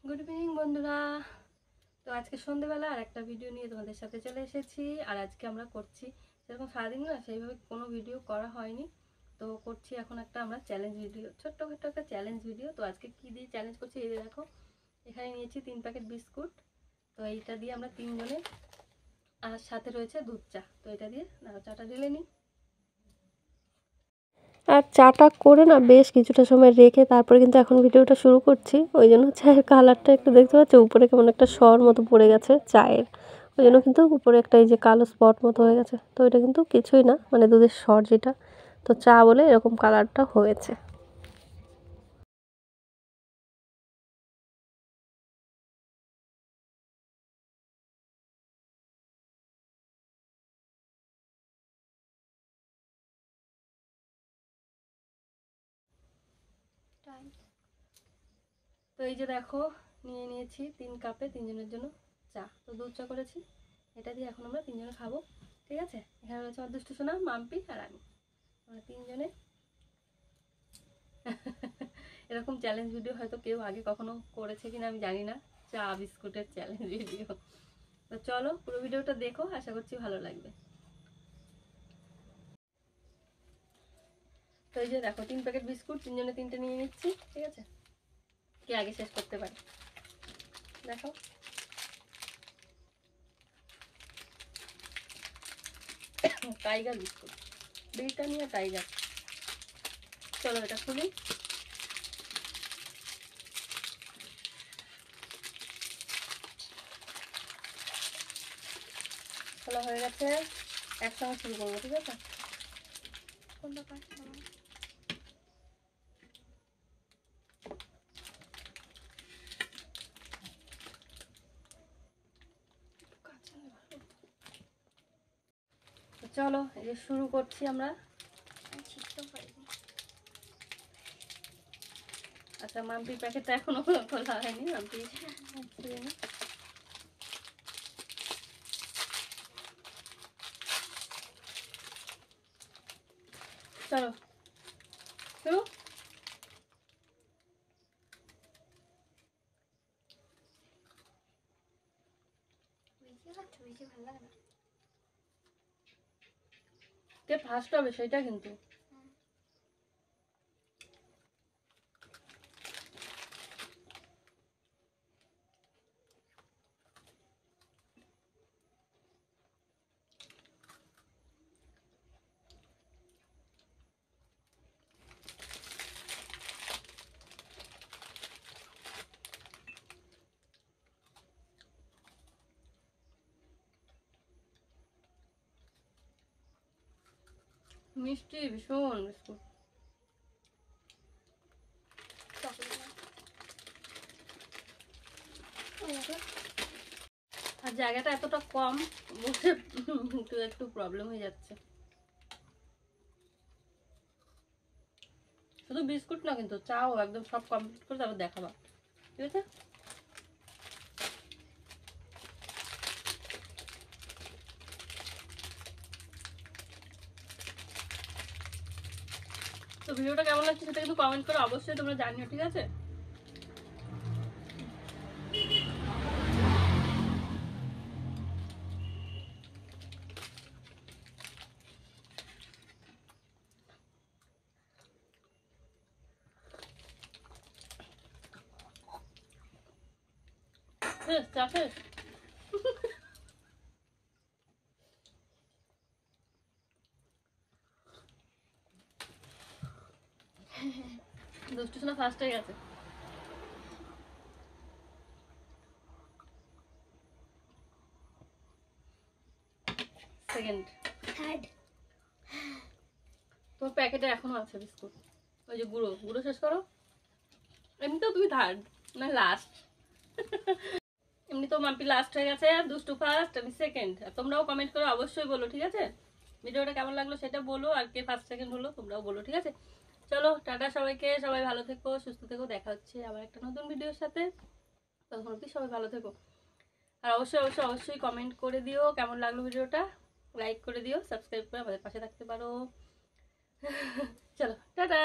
Good evening বন্ধুরা। তো আজকে সন্ধ্যেবেলা আর একটা ভিডিও নিয়ে তোমাদের সাথে চলে এসেছি। আর আজকে আমরা করছি সেরকম সারাদিন না সেইভাবে কোনো ভিডিও করা হয়নি, তো করছি এখন একটা আমরা চ্যালেঞ্জ ভিডিও, ছোট্টখাটো একটা চ্যালেঞ্জ ভিডিও। তো আজকে কি দিয়ে চ্যালেঞ্জ করছি এই দেখো, এখানে নিয়েছি 3 প্যাকেট বিস্কুট। তো এইটা দিয়ে আমরা 3 জনে, আর সাথে রয়েছে দুধ চা। তো এটা দিয়ে চাটা ঢেলে নিই। আর চাটা করে না বেশ কিছুটা সময় রেখে তারপরে কিন্তু এখন ভিডিওটা শুরু করছি। ওই জন্য চায়ের কালারটা একটু দেখতে পাচ্ছ, উপরে কেমন একটা সর মতো পড়ে গেছে চায়ের, ওই জন্য কিন্তু উপরে একটা এই যে কালো স্পট মতো হয়ে গেছে। তো এটা কিন্তু কিছুই না, মানে দুধের সর যেটা, তো চা বলে এরকম কালারটা হয়েছে। তো এই যে দেখো, নিয়ে নিয়েছি 3 কাপে 3 জনের জন্য চা। তো দুধ চা করেছি, এটা দিয়ে এখন আমরা 3 জনে খাবো, ঠিক আছে। এখানে রয়েছে আমার দুষ্টু সোনা, মাম্পি আর আমি, আমরা 3 জনে এরকম চ্যালেঞ্জ ভিডিও হয়তো কেউ আগে কখনো করেছে কিনা আমি জানি না, চা বিস্কুটের চ্যালেঞ্জ ভিডিও। তো চলো পুরো ভিডিওটা দেখো, আশা করছি ভালো লাগবে। তো এই যে দেখো 3 প্যাকেট বিস্কুট, 3 জনে 3টে নিয়ে নিচ্ছি, ঠিক আছে। কে আগে শেষ করতে পারে দেখো। Tiger biscuit, Britannia tiger. চলো এটা খুলি। খোলা হয়ে গেছে, একসঙ্গে শুরু করবো, ঠিক আছে। কোনটা পাঁচ চলো এই যে শুরু করছি আমরা। আচ্ছা মাম্পির প্যাকেটটা এখনো খোলা হয়নি, মাম্পি চলো শুরু। কে ফার্স্ট হবে সেটা কিন্তু। মিষ্টি ভীষণ বিস্কুট। আর জায়গাটা এতটা কম, বসে একটু প্রবলেম হয়ে যাচ্ছে। শুধু বিস্কুট না কিন্তু, চাও একদম সব কমপ্লিট করে তারপর দেখাবা, ঠিক আছে। তো ভিডিওটা কেমন লাগছে সেটা কিন্তু কমেন্ট করে অবশ্যই তোমরা জানিও, ঠিক আছে। চা শেষ। দুষ্টু সোনা ফার্স্ট হয়ে গেছে। Second, third. তোর প্যাকেটে এখনো আছে বিস্কুট, ওই যে গুঁড়ো গুঁড়ো শেষ করো। এমনিতেও তুমি থার্ড না লাস্ট। এমনিতেও মাম্পি লাস্ট হয়ে গেছে, দুষ্টু ফার্স্ট, আমি সেকেন্ড। তোমরাও কমেন্ট করে অবশ্যই বলো, ঠিক আছে। ভিডিওটা কেমন লাগলো সেটা বলো, আর কে ফার্স্ট সেকেন্ড হলো তোমরাও বলো, ঠিক আছে। চলো টাটা সবাইকে, সবাই ভালো থেকো, সুস্থ থেকো, দেখা হচ্ছে আবার একটা নতুন ভিডিওর সাথে। তখন অবধি সবাই ভালো থেকো। আর অবশ্যই অবশ্যই অবশ্যই কমেন্ট করে দিও কেমন লাগলো ভিডিওটা, লাইক করে দিও, সাবস্ক্রাইব করে আমাদের পাশে থাকতে পারো। চলো টাটা।